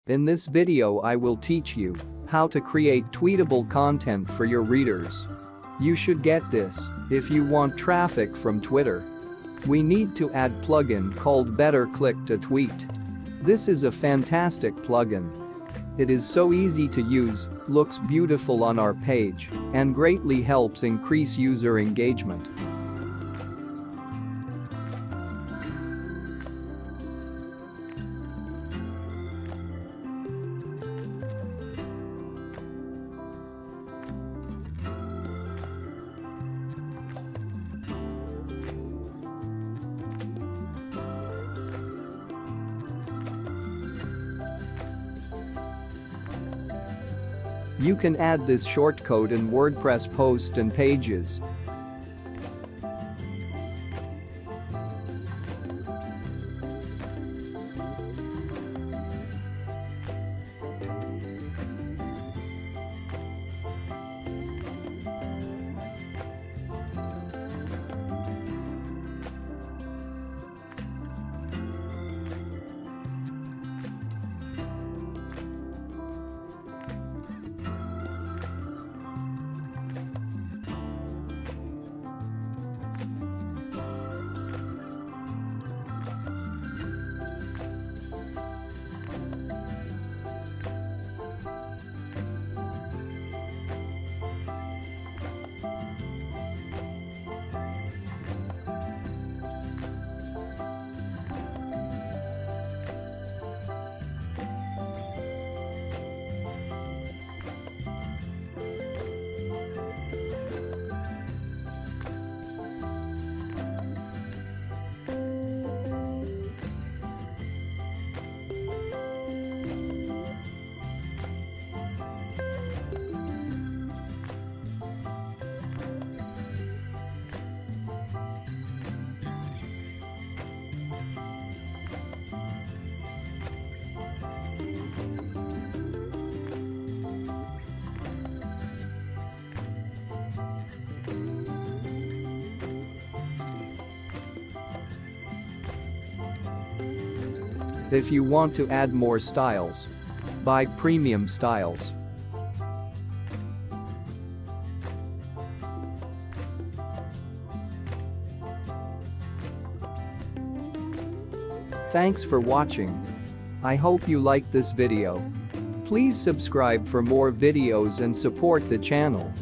In this video I will teach you how to create tweetable content for your readers. You should get this if you want traffic from Twitter. We need to add plugin called Better Click to Tweet. This is a fantastic plugin. It is so easy to use, looks beautiful on our page, and greatly helps increase user engagement. You can add this shortcode in WordPress Post and Pages. If you want to add more styles, buy premium styles. Thanks for watching. I hope you liked this video. Please subscribe for more videos and support the channel.